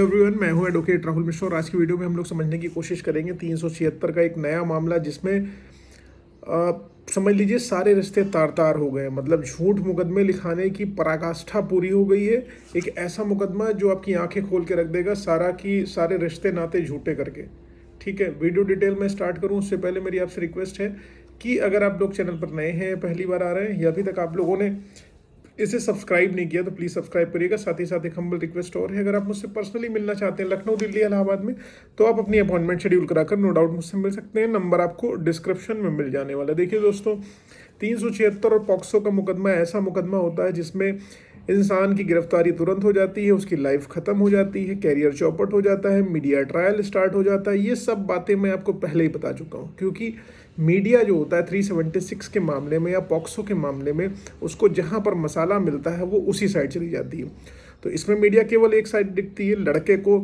Everyone, मैं हूं advocate Rahul Mishra और आज की वीडियो में हम लोग समझने की कोशिश करेंगे 376 का एक नया मामला जिसमें समझ लीजिए सारे रिश्ते तार तार हो गए। मतलब झूठ मुकदमे लिखाने की पराकाष्ठा पूरी हो गई है। एक ऐसा मुकदमा जो आपकी आंखें खोल के रख देगा सारे रिश्ते नाते झूठे करके। ठीक है, वीडियो डिटेल में स्टार्ट करूं उससे पहले मेरी आपसे रिक्वेस्ट है कि अगर आप लोग चैनल पर नए हैं, पहली बार आ रहे हैं या अभी तक आप लोगों ने इसे सब्सक्राइब नहीं किया तो प्लीज़ सब्सक्राइब करिएगा। साथ ही साथ एक हम्बल रिक्वेस्ट और है, अगर आप मुझसे पर्सनली मिलना चाहते हैं लखनऊ, दिल्ली, इलाहाबाद में, तो आप अपनी अपॉइंटमेंट शेड्यूल कराकर नो डाउट मुझसे मिल सकते हैं। नंबर आपको डिस्क्रिप्शन में मिल जाने वाला है। देखिए दोस्तों, 376 और पॉक्सो का मुकदमा ऐसा मुकदमा होता है जिसमें इंसान की गिरफ्तारी तुरंत हो जाती है, उसकी लाइफ खत्म हो जाती है, कैरियर चौपट हो जाता है, मीडिया ट्रायल स्टार्ट हो जाता है। ये सब बातें मैं आपको पहले ही बता चुका हूँ, क्योंकि मीडिया जो होता है 376 के मामले में या पॉक्सो के मामले में उसको जहाँ पर मसाला मिलता है वो उसी साइड चली जाती है। तो इसमें मीडिया केवल एक साइड दिखती है। लड़के को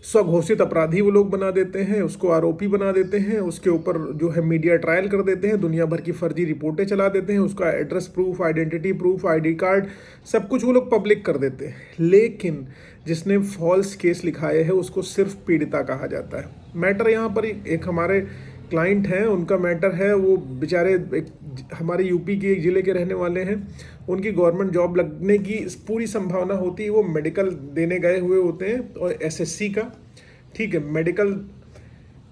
स्वघोषित अपराधी वो लोग बना देते हैं, उसको आरोपी बना देते हैं, उसके ऊपर जो है मीडिया ट्रायल कर देते हैं, दुनिया भर की फर्जी रिपोर्टें चला देते हैं, उसका address proof, identity proof, ID card, सब कुछ वो लोग पब्लिक कर देते हैं। लेकिन जिसने फॉल्स केस लिखाए है उसको सिर्फ पीड़िता कहा जाता है। मैटर यहाँ पर एक हमारे क्लाइंट हैं, उनका मैटर है, वो बेचारे एक हमारे यूपी के एक ज़िले के रहने वाले हैं। उनकी गवर्नमेंट जॉब लगने की पूरी संभावना होती है। वो मेडिकल देने गए हुए होते हैं और एसएससी का, ठीक है, मेडिकल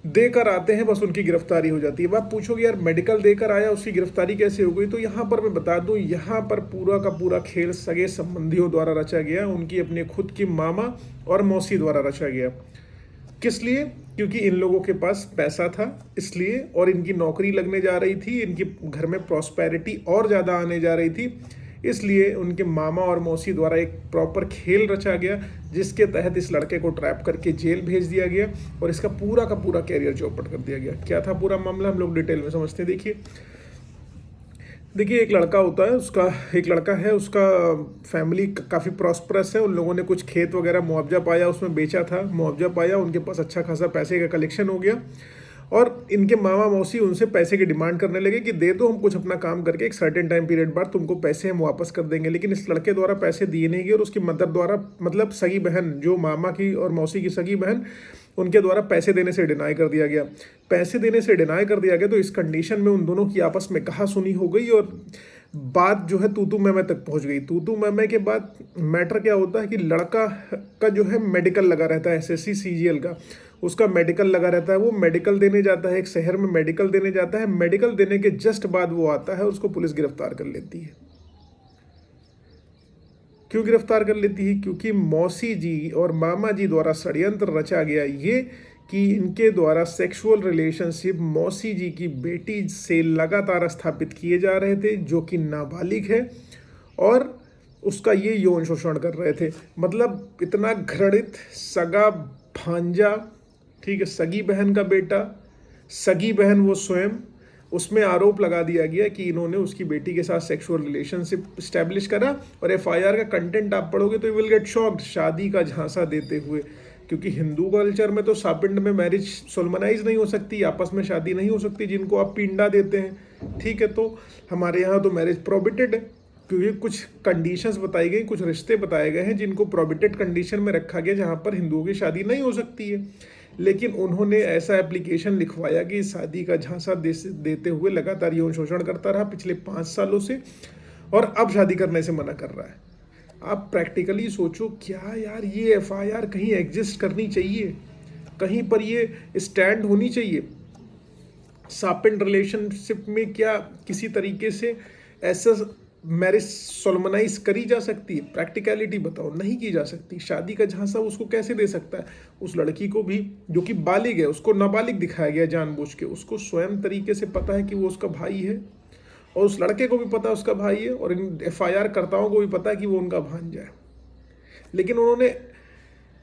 देकर आते हैं, बस उनकी गिरफ्तारी हो जाती है। अब आप पूछोगे यार मेडिकल देकर आया उसकी गिरफ्तारी कैसे हो गई? तो यहाँ पर मैं बता दूँ, यहाँ पर पूरा का पूरा खेल सगे संबंधियों द्वारा रचा गया, उनकी अपने खुद की मामा और मौसी द्वारा रचा गया। किस लिए? क्योंकि इन लोगों के पास पैसा था इसलिए, और इनकी नौकरी लगने जा रही थी, इनके घर में प्रॉस्पेरिटी और ज़्यादा आने जा रही थी, इसलिए उनके मामा और मौसी द्वारा एक प्रॉपर खेल रचा गया जिसके तहत इस लड़के को ट्रैप करके जेल भेज दिया गया और इसका पूरा का पूरा कैरियर चौपट कर दिया गया। क्या था पूरा मामला, हम लोग डिटेल में समझते हैं। देखिए एक लड़का होता है, एक लड़का है, उसका फैमिली काफ़ी प्रॉस्परस है। उन लोगों ने कुछ खेत वगैरह मुआवजा पाया, उसमें बेचा था, मुआवजा पाया, उनके पास अच्छा खासा पैसे का कलेक्शन हो गया और इनके मामा मौसी उनसे पैसे की डिमांड करने लगे कि दे दो, हम कुछ अपना काम करके एक सर्टेन टाइम पीरियड बाद तुमको पैसे हम वापस कर देंगे। लेकिन इस लड़के द्वारा पैसे दिए नहीं गए और उसकी मदर द्वारा, मतलब सगी बहन, जो मामा की और मौसी की सगी बहन, उनके द्वारा पैसे देने से डिनाई कर दिया गया। पैसे देने से डिनाई कर दिया गया तो इस कंडीशन में उन दोनों की आपस में कहा सुनी हो गई और बात जो है तूतू मैमे तक पहुंच गई। तूतू मैमे के बाद मैटर क्या होता है कि लड़का का जो है मेडिकल लगा रहता है, एसएससी सीजीएल का उसका मेडिकल लगा रहता है। वो मेडिकल देने जाता है, एक शहर में मेडिकल देने जाता है। मेडिकल देने के जस्ट बाद वो आता है, उसको पुलिस गिरफ्तार कर लेती है। क्यों गिरफ्तार कर लेती है? क्योंकि मौसी जी और मामा जी द्वारा षड्यंत्र रचा गया ये कि इनके द्वारा सेक्सुअल रिलेशनशिप मौसी जी की बेटी से लगातार स्थापित किए जा रहे थे, जो कि नाबालिग है, और उसका ये यौन शोषण कर रहे थे। मतलब इतना घृणित सगा भांजा, ठीक है, सगी बहन का बेटा, सगी बहन वो स्वयं, उसमें आरोप लगा दिया गया कि इन्होंने उसकी बेटी के साथ सेक्सुअल रिलेशनशिप स्टैब्लिश करा। और एफआईआर का कंटेंट आप पढ़ोगे तो यू विल गेट शॉक्ड, शादी का झांसा देते हुए। क्योंकि हिंदू कल्चर में तो सापिंड में मैरिज सोलमनाइज नहीं हो सकती, आपस में शादी नहीं हो सकती, जिनको आप पिंडा देते हैं, ठीक है। तो हमारे यहाँ तो मैरिज प्रोहिबिटेड है, क्योंकि कुछ कंडीशंस बताई गई, कुछ रिश्ते बताए गए हैं जिनको प्रोहिबिटेड कंडीशन में रखा गया, जहाँ पर हिंदुओं की शादी नहीं हो सकती है। लेकिन उन्होंने ऐसा एप्लीकेशन लिखवाया कि शादी का झांसा देते हुए लगातार यौन शोषण करता रहा पिछले 5 सालों से, और अब शादी करने से मना कर रहा है। आप प्रैक्टिकली सोचो, क्या यार ये एफआईआर कहीं एग्जिस्ट करनी चाहिए, कहीं पर ये स्टैंड होनी चाहिए। सापेंड रिलेशनशिप में क्या किसी तरीके से ऐसा मैरिज सोलमनाइज करी जा सकती है? प्रैक्टिकलिटी बताओ, नहीं की जा सकती। शादी का झांसा उसको कैसे दे सकता है? उस लड़की को भी, जो कि बालिग है, उसको नाबालिग दिखाया गया जानबूझ के। उसको स्वयं तरीके से पता है कि वो उसका भाई है, और उस लड़के को भी पता है उसका भाई है, और इन एफआईआर कर्ताओं को भी पता है कि वो उनका भांजा है। लेकिन उन्होंने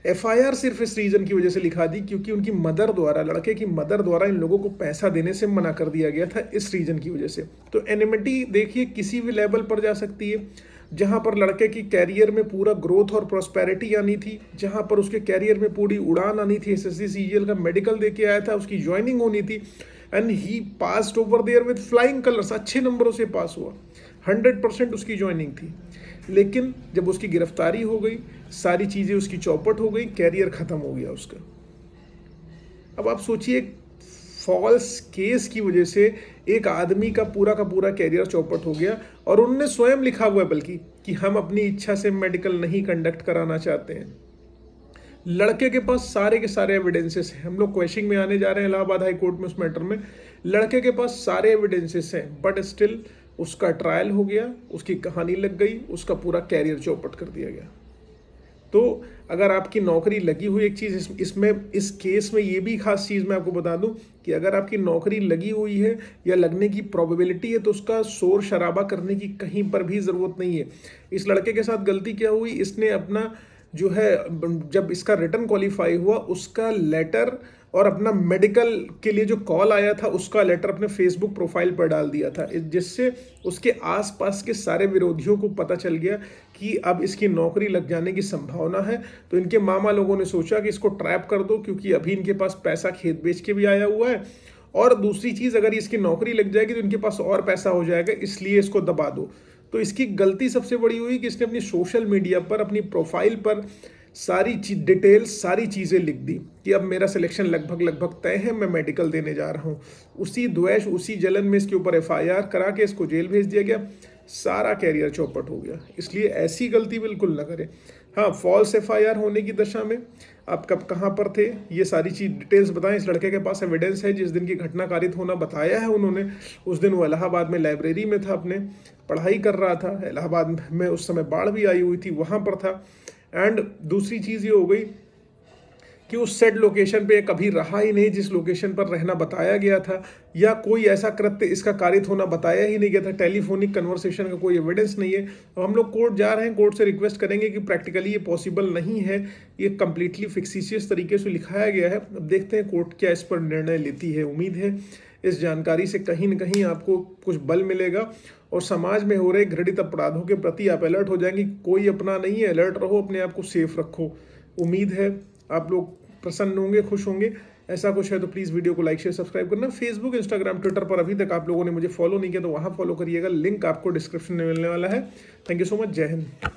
एफआईआर सिर्फ इस रीजन की वजह से लिखा दी क्योंकि उनकी मदर द्वारा, लड़के की मदर द्वारा इन लोगों को पैसा देने से मना कर दिया गया था, इस रीजन की वजह से। तो एनिमिटी देखिए किसी भी लेवल पर जा सकती है। जहां पर लड़के की कैरियर में पूरा ग्रोथ और प्रॉस्पेरिटी आनी थी, जहां पर उसके कैरियर में पूरी उड़ान आनी थी, एसएससी सीजीएल का मेडिकल दे के आया था, उसकी ज्वाइनिंग होनी थी, and he passed over there with flying colours, अच्छे नंबरों से पास हुआ। 100% उसकी ज्वाइनिंग थी। लेकिन जब उसकी गिरफ्तारी हो गई, सारी चीज़ें उसकी चौपट हो गई, कैरियर ख़त्म हो गया उसका। अब आप सोचिए, फॉल्स केस की वजह से एक आदमी का पूरा कैरियर चौपट हो गया, और उन्होंने स्वयं लिखा हुआ है बल्कि कि हम अपनी इच्छा से मेडिकल नहीं कंडक्ट कराना चाहते हैं। लड़के के पास सारे के सारे एविडेंसेस हैं। हम लोग क्वेश्चनिंग में आने जा रहे हैं इलाहाबाद हाई कोर्ट में उस मैटर में। लड़के के पास सारे एविडेंसेस हैं, बट स्टिल उसका ट्रायल हो गया, उसकी कहानी लग गई, उसका पूरा कैरियर चौपट कर दिया गया। तो अगर आपकी नौकरी लगी हुई, एक चीज़ इसमें इस केस में ये भी खास चीज़ मैं आपको बता दूं कि अगर आपकी नौकरी लगी हुई है या लगने की प्रोबेबिलिटी है, तो उसका शोर शराबा करने की कहीं पर भी ज़रूरत नहीं है। इस लड़के के साथ गलती क्या हुई, इसने अपना जो है, जब इसका रिटर्न क्वालिफाई हुआ, उसका लेटर और अपना मेडिकल के लिए जो कॉल आया था उसका लेटर अपने फेसबुक प्रोफाइल पर डाल दिया था, जिससे उसके आसपास के सारे विरोधियों को पता चल गया कि अब इसकी नौकरी लग जाने की संभावना है। तो इनके मामा लोगों ने सोचा कि इसको ट्रैप कर दो, क्योंकि अभी इनके पास पैसा खेत बेच के भी आया हुआ है, और दूसरी चीज़, अगर इसकी नौकरी लग जाएगी तो इनके पास और पैसा हो जाएगा, इसलिए इसको दबा दो। तो इसकी गलती सबसे बड़ी हुई कि इसने अपनी सोशल मीडिया पर, अपनी प्रोफाइल पर सारी डिटेल्स, सारी चीज़ें लिख दी कि अब मेरा सिलेक्शन लगभग तय है, मैं मेडिकल देने जा रहा हूँ। उसी द्वेष, उसी जलन में इसके ऊपर FIR करा के इसको जेल भेज दिया गया, सारा कैरियर चौपट हो गया। इसलिए ऐसी गलती बिल्कुल ना करें। हाँ, फॉल्स FIR होने की दशा में आप कब कहाँ पर थे, ये सारी चीज़ डिटेल्स बताएं। इस लड़के के पास एविडेंस है, जिस दिन की घटना कारित होना बताया है उन्होंने, उस दिन वो इलाहाबाद में लाइब्रेरी में था, अपने पढ़ाई कर रहा था। इलाहाबाद में उस समय बाढ़ भी आई हुई थी, वहाँ पर था। एंड दूसरी चीज़ ये हो गई कि उस सेट लोकेशन पे कभी रहा ही नहीं जिस लोकेशन पर रहना बताया गया था, या कोई ऐसा कृत्य इसका कारित होना बताया ही नहीं गया था। टेलीफोनिक कन्वर्सेशन का कोई एविडेंस नहीं है। अब हम लोग कोर्ट जा रहे हैं, कोर्ट से रिक्वेस्ट करेंगे कि प्रैक्टिकली ये पॉसिबल नहीं है, ये कंप्लीटली फिक्सिशियस तरीके से लिखाया गया है। अब देखते हैं कोर्ट क्या इस पर निर्णय लेती है। उम्मीद है इस जानकारी से कहीं न कहीं आपको कुछ बल मिलेगा, और समाज में हो रहे घृणित अपराधों के प्रति आप अलर्ट हो जाएंगे। कोई अपना नहीं है, अलर्ट रहो, अपने आप को सेफ रखो। उम्मीद है आप लोग प्रसन्न होंगे, खुश होंगे। ऐसा कुछ है तो प्लीज़ वीडियो को लाइक शेयर सब्सक्राइब करना। फेसबुक, इंस्टाग्राम, ट्विटर पर अभी तक आप लोगों ने मुझे फॉलो नहीं किया तो वहाँ फॉलो करिएगा, लिंक आपको डिस्क्रिप्शन में मिलने वाला है। Thank you so much. जय हिंद।